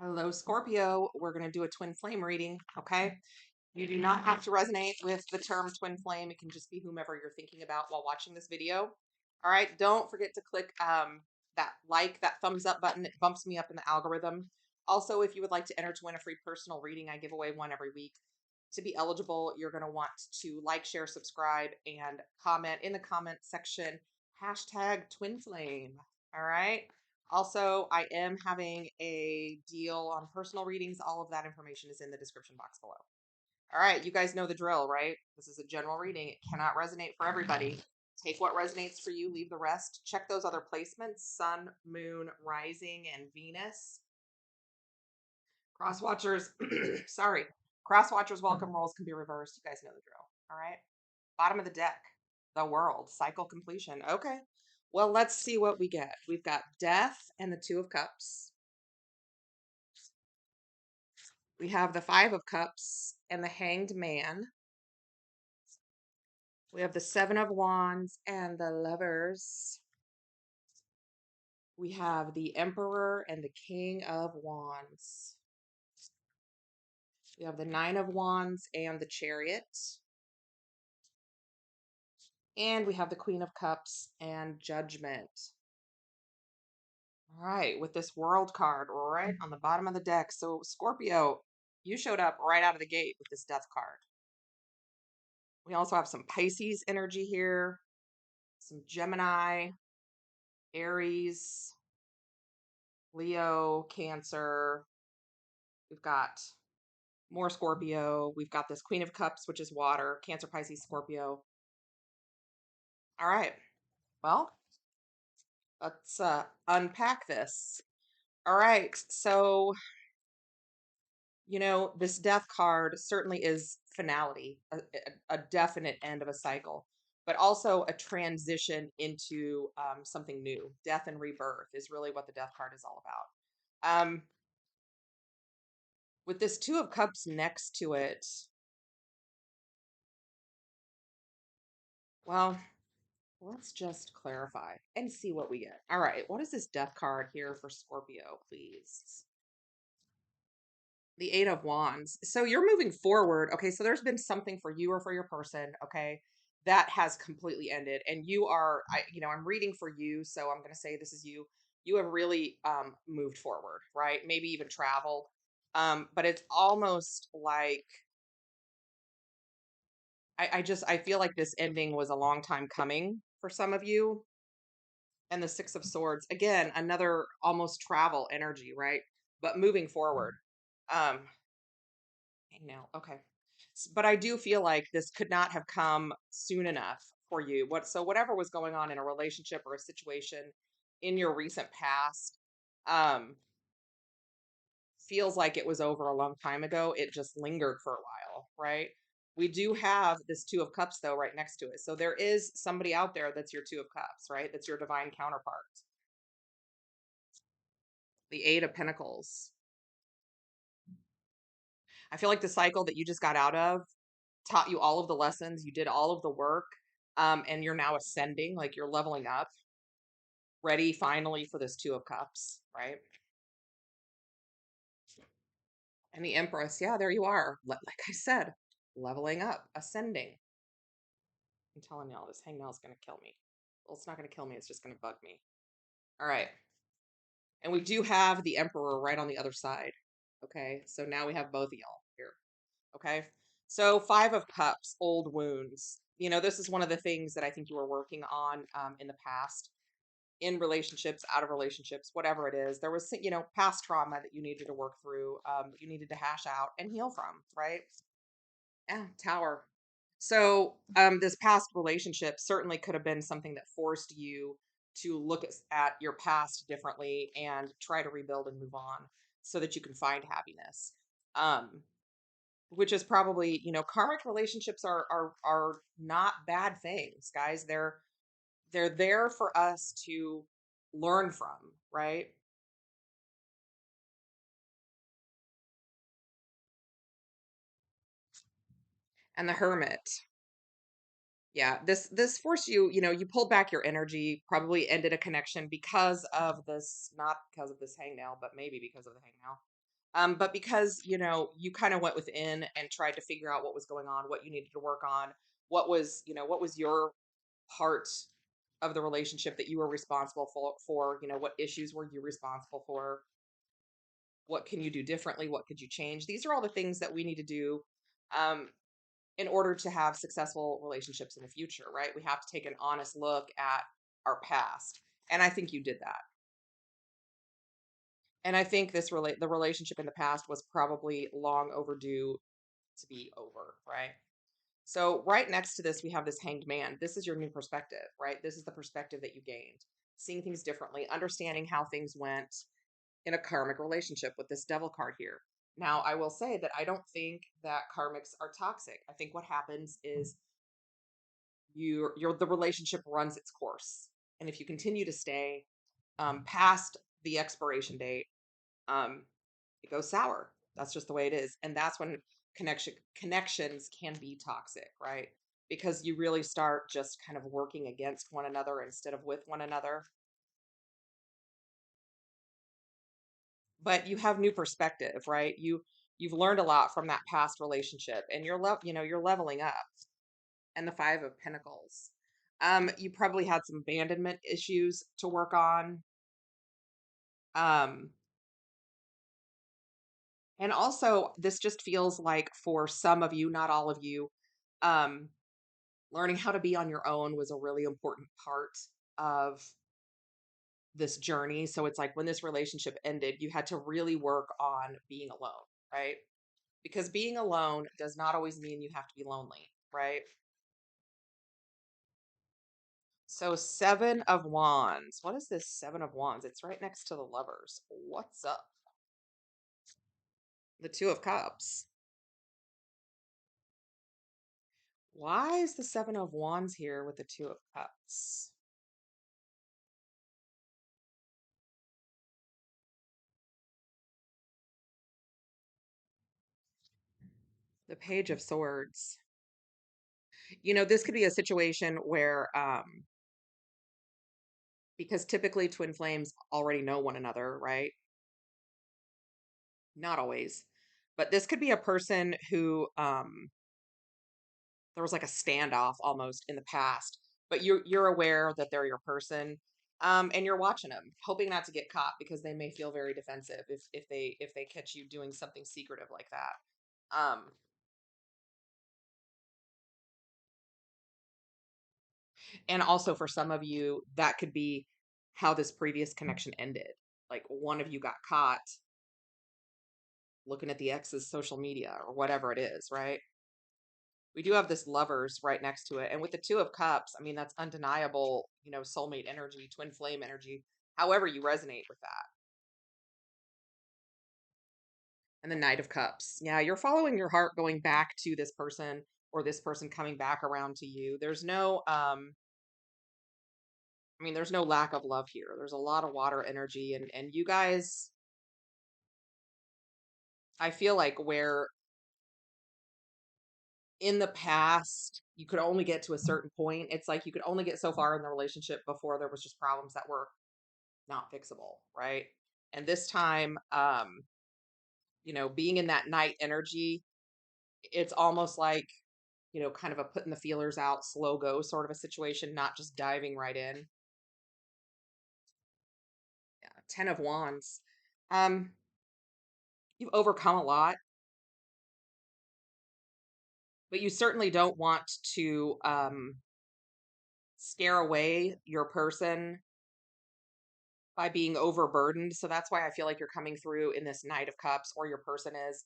Hello, Scorpio. We're going to do a twin flame reading, okay? You do not have to resonate with the term twin flame. It can just be whomever you're thinking about while watching this video. All right, don't forget to click that thumbs up button. It bumps me up in the algorithm. Also, if you would like to enter to win a free personal reading, I give away one every week. To be eligible, you're going to want to like, share, subscribe, and comment in the comment section, hashtag twin flame. All right. Also, I am having a deal on personal readings. All of that information is in the description box below. All right, you guys know the drill, right? This is a general reading. It cannot resonate for everybody. Take what resonates for you, leave the rest. Check those other placements: Sun, Moon, Rising, and Venus. Cross watchers, sorry. Cross watchers welcome rolls can be reversed. You guys know the drill. All right. Bottom of the deck, the world, cycle completion. Okay. Well, let's see what we get. We've got Death and the Two of Cups. We have the Five of Cups and the Hanged Man. We have the Seven of Wands and the Lovers. We have the Emperor and the King of Wands. We have the Nine of Wands and the Chariot. And we have the Queen of Cups and Judgment. All right, with this World card right on the bottom of the deck. So, Scorpio, you showed up right out of the gate with this Death card. We also have some Pisces energy here, some Gemini, Aries, Leo, Cancer. We've got more Scorpio. We've got this Queen of Cups, which is water, Cancer, Pisces, Scorpio. All right. Well, let's unpack this. All right. So, this Death card certainly is finality, a definite end of a cycle, but also a transition into something new. Death and rebirth is really what the Death card is all about. With this Two of Cups next to it, well, let's just clarify and see what we get. All right, what is this Death card here for Scorpio, please? The Eight of Wands. So you're moving forward. Okay, so there's been something for you or for your person, okay, that has completely ended. And you are, I'm reading for you, so I'm going to say this is you. You have really moved forward, right? Maybe even traveled. But it's almost like I feel like this ending was a long time coming for some of you. And the Six of Swords, again, another almost travel energy, right? But moving forward. Um, okay. But I do feel like this could not have come soon enough for you. So whatever was going on in a relationship or a situation in your recent past, um, feels like it was over a long time ago. It just lingered for a while, right? We do have this Two of Cups, though, right next to it. So there is somebody out there that's your Two of Cups, right? That's your divine counterpart. The Eight of Pentacles. I feel like the cycle that you just got out of taught you all of the lessons. You did all of the work, and you're now ascending, like you're leveling up, ready finally for this Two of Cups, right? And the Empress, yeah, there you are. Like I said, leveling up, ascending. I'm telling y'all, this hangnail is going to kill me. Well, it's not going to kill me. It's just going to bug me. All right. And we do have the Emperor right on the other side. Okay. So now we have both of y'all here. Okay. So Five of Cups, old wounds. This is one of the things that I think you were working on in the past, in relationships, out of relationships, whatever it is. There was, past trauma that you needed to work through, you needed to hash out and heal from, right? Yeah, Tower. So this past relationship certainly could have been something that forced you to look at your past differently and try to rebuild and move on so that you can find happiness. Which is probably, karmic relationships are not bad things, guys. They're there for us to learn from, right? And the Hermit. Yeah, this forced you, you pulled back your energy, probably ended a connection because of this, not because of this hangnail, but maybe because of the hangnail. But because, you kind of went within and tried to figure out what was going on, what you needed to work on, what was your part of the relationship that you were responsible for, what issues were you responsible for? What can you do differently? What could you change? These are all the things that we need to do um, in order to have successful relationships in the future, right? We have to take an honest look at our past. And I think you did that. And I think the relationship in the past was probably long overdue to be over, right? So right next to this, we have this hanged man. This is your new perspective, right? This is the perspective that you gained, seeing things differently, understanding how things went in a karmic relationship with this devil card here. Now, I will say that I don't think that karmics are toxic. I think what happens is the relationship runs its course, and if you continue to stay past the expiration date, um, it goes sour. That's just the way it is. And that's when connections can be toxic, right? Because you really start just kind of working against one another instead of with one another. But you have new perspective, right? You've learned a lot from that past relationship, and you're leveling up. And the 5 of Pentacles. You probably had some abandonment issues to work on. Um, And also, this just feels like for some of you, not all of you, um, learning how to be on your own was a really important part of this journey. So it's like when this relationship ended, you had to really work on being alone, right? Because being alone does not always mean you have to be lonely, right? So 7 of Wands. What is this 7 of Wands? It's right next to the Lovers. What's up? The 2 of Cups. Why is the 7 of Wands here with the 2 of Cups? The Page of Swords. This could be a situation where, because typically twin flames already know one another, right? Not always. But this could be a person who, there was like a standoff almost in the past, but you're aware that they're your person, and you're watching them, hoping not to get caught because they may feel very defensive if they catch you doing something secretive like that. And also for some of you, that could be how this previous connection ended. Like one of you got caught looking at the ex's social media or whatever it is, right? We do have this Lovers right next to it. And with the 2 of Cups, I mean, that's undeniable, soulmate energy, twin flame energy, however you resonate with that. And the Knight of Cups. Yeah, you're following your heart going back to this person or this person coming back around to you. There's no lack of love here. There's a lot of water energy, and you guys, I feel like where in the past you could only get to a certain point, it's like you could only get so far in the relationship before there was just problems that were not fixable, right? And this time, being in that night energy, it's almost like, kind of a putting the feelers out, slow go sort of a situation, not just diving right in. Yeah, 10 of Wands. Um, you've overcome a lot, but you certainly don't want to scare away your person by being overburdened. So that's why I feel like you're coming through in this Knight of Cups, or your person is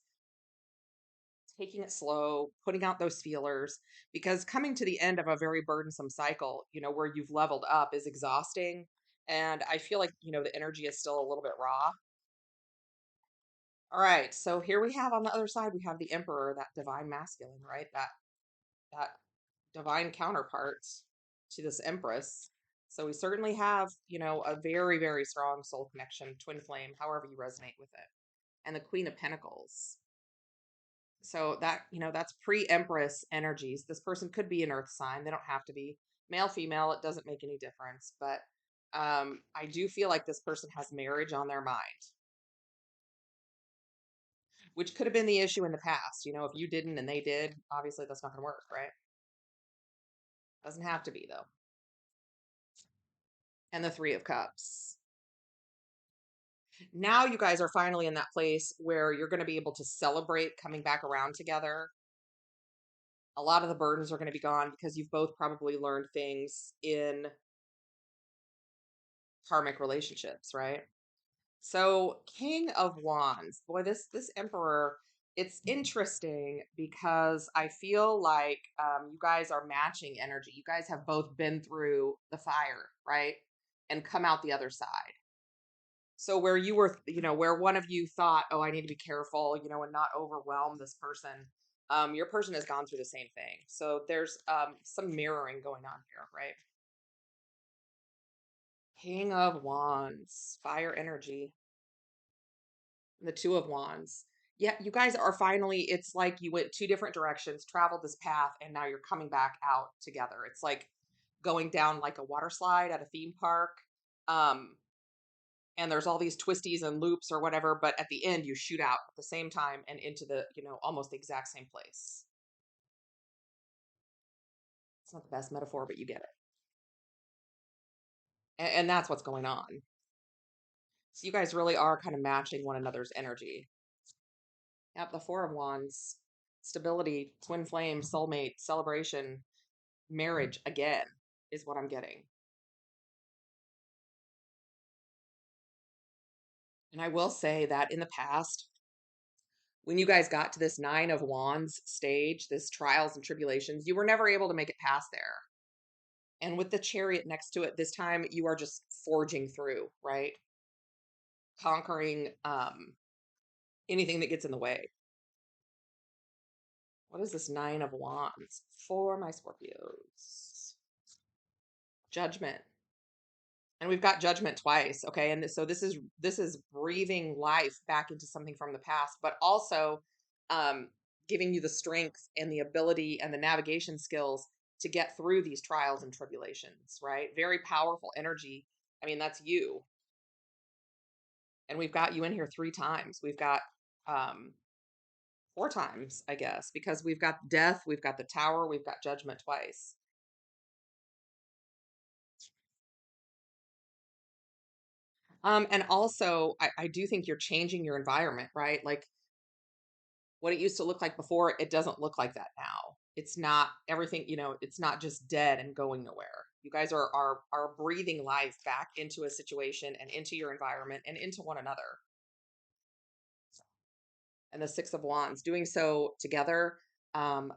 taking it slow, putting out those feelers, because coming to the end of a very burdensome cycle, where you've leveled up is exhausting. And I feel like, the energy is still a little bit raw. All right. So here we have on the other side, we have the Emperor, that divine masculine, right? That divine counterpart to this Empress. So we certainly have, a very, very strong soul connection, twin flame, however you resonate with it. And the Queen of Pentacles. So that's pre-Empress energies. This person could be an earth sign. They don't have to be male, female. It doesn't make any difference. But I do feel like this person has marriage on their mind. which could have been the issue in the past. You know, if you didn't and they did, obviously that's not going to work, right? Doesn't have to be, though. And the Three of Cups. Now you guys are finally in that place where you're going to be able to celebrate coming back around together. A lot of the burdens are going to be gone because you've both probably learned things in karmic relationships, right? So, King of Wands. Boy, this Emperor, it's interesting because I feel like you guys are matching energy. You guys have both been through the fire, right? And come out the other side. So where you were, where one of you thought, oh, I need to be careful, and not overwhelm this person, your person has gone through the same thing. So there's some mirroring going on here, right? King of Wands, fire energy, the Two of Wands. Yeah, you guys are finally, it's like you went two different directions, traveled this path, and now you're coming back out together. It's like going down like a water slide at a theme park. Um, and there's all these twisties and loops or whatever, but at the end you shoot out at the same time and into the, almost the exact same place. It's not the best metaphor, but you get it. And that's what's going on. So you guys really are kind of matching one another's energy. Yep, the Four of Wands, stability, twin flame, soulmate, celebration, marriage again is what I'm getting. And I will say that in the past, when you guys got to this Nine of Wands stage, this trials and tribulations, you were never able to make it past there. And with the Chariot next to it, this time you are just forging through, right? Conquering anything that gets in the way. What is this Nine of Wands for my Scorpios? Judgment. And we've got Judgment twice, okay? And so this is breathing life back into something from the past, but also giving you the strength and the ability and the navigation skills to get through these trials and tribulations, right? Very powerful energy. I mean, that's you. And we've got you in here 3 times. We've got 4 times, I guess, because we've got death, we've got the Tower, we've got Judgment twice. And also, I do think you're changing your environment, right? Like what it used to look like before, it doesn't look like that now. It's not everything, it's not just dead and going nowhere. You guys are breathing life back into a situation and into your environment and into one another. And the Six of Wands, doing so together, um,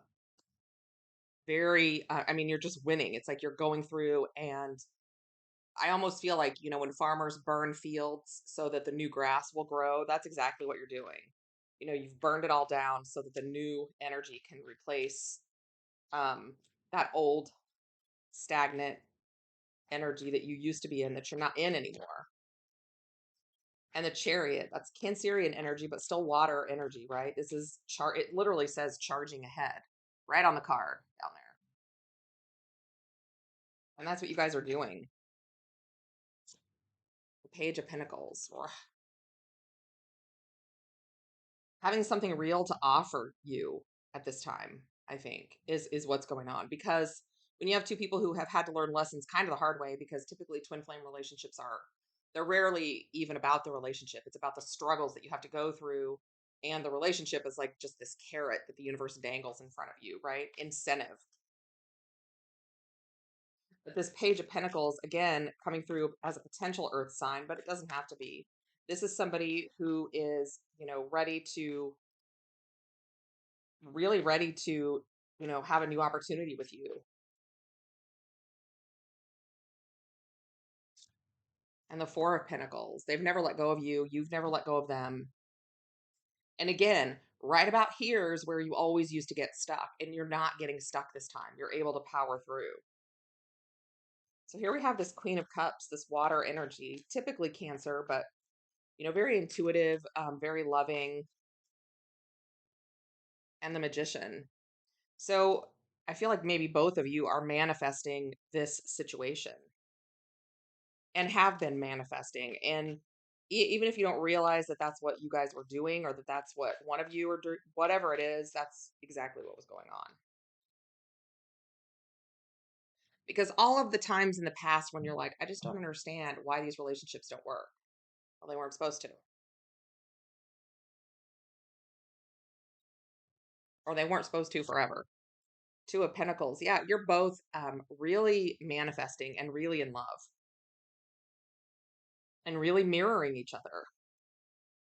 very, I mean, you're just winning. It's like you're going through, and I almost feel like, when farmers burn fields so that the new grass will grow, that's exactly what you're doing. You've burned it all down so that the new energy can replace um, that old stagnant energy that you used to be in that you're not in anymore. And the Chariot, that's Cancerian energy, but still water energy, right? This is it literally says charging ahead right on the card down there. And that's what you guys are doing. The Page of Pentacles. Ugh. Having something real to offer you at this time, I think, is what's going on. Because when you have two people who have had to learn lessons kind of the hard way, because typically twin flame relationships they're rarely even about the relationship. It's about the struggles that you have to go through. And the relationship is like just this carrot that the universe dangles in front of you, right? Incentive. But this Page of Pentacles, again, coming through as a potential earth sign, but it doesn't have to be. This is somebody who is, really ready to, have a new opportunity with you. And the Four of Pentacles, they've never let go of you. You've never let go of them. And again, right about here is where you always used to get stuck, and you're not getting stuck this time. You're able to power through. So here we have this Queen of Cups, this water energy, typically Cancer, but, very intuitive, very loving, and the Magician. So I feel like maybe both of you are manifesting this situation and have been manifesting. And even if you don't realize that that's what you guys were doing, or that that's what one of you or whatever it is, that's exactly what was going on. Because all of the times in the past when you're like, I just don't understand why these relationships don't work. Well, they weren't supposed to, or they weren't supposed to forever. Two of Pentacles. Yeah, you're both really manifesting and really in love and really mirroring each other.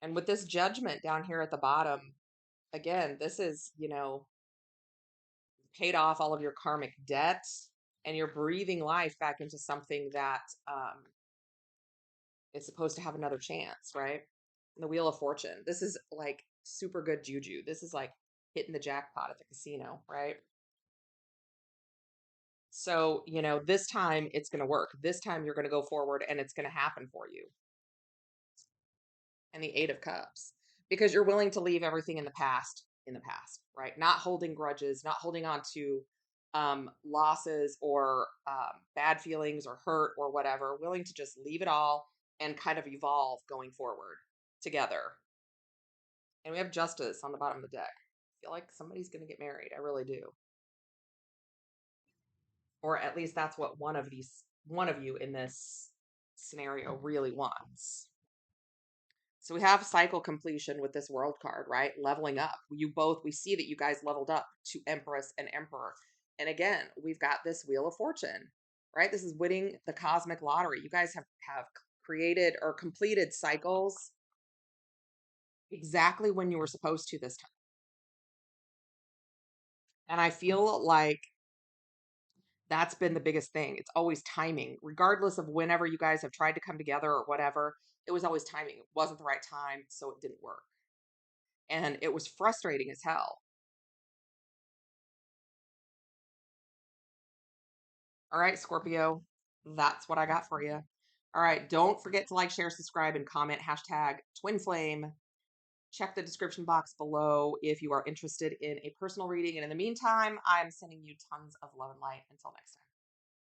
And with this Judgment down here at the bottom, again, this is, paid off all of your karmic debt, and you're breathing life back into something that is supposed to have another chance, right? And the Wheel of Fortune. This is like super good juju. This is like hitting the jackpot at the casino, right? So, this time it's going to work. This time you're going to go forward and it's going to happen for you. And the Eight of Cups, because you're willing to leave everything in the past, right? Not holding grudges, not holding on to losses or bad feelings or hurt or whatever, willing to just leave it all and kind of evolve going forward together. And we have Justice on the bottom of the deck. I feel like somebody's going to get married. I really do. Or at least that's what one of you in this scenario really wants. So we have cycle completion with this World card, right? Leveling up. We see that you guys leveled up to Empress and Emperor. And again, we've got this Wheel of Fortune, right? This is winning the cosmic lottery. You guys have created or completed cycles exactly when you were supposed to this time. And I feel like that's been the biggest thing. It's always timing, regardless of whenever you guys have tried to come together or whatever. It was always timing. It wasn't the right time, so it didn't work. And it was frustrating as hell. All right, Scorpio, that's what I got for you. All right, don't forget to like, share, subscribe, and comment hashtag Twin Flame. Check the description box below if you are interested in a personal reading. And in the meantime, I'm sending you tons of love and light. Until next time.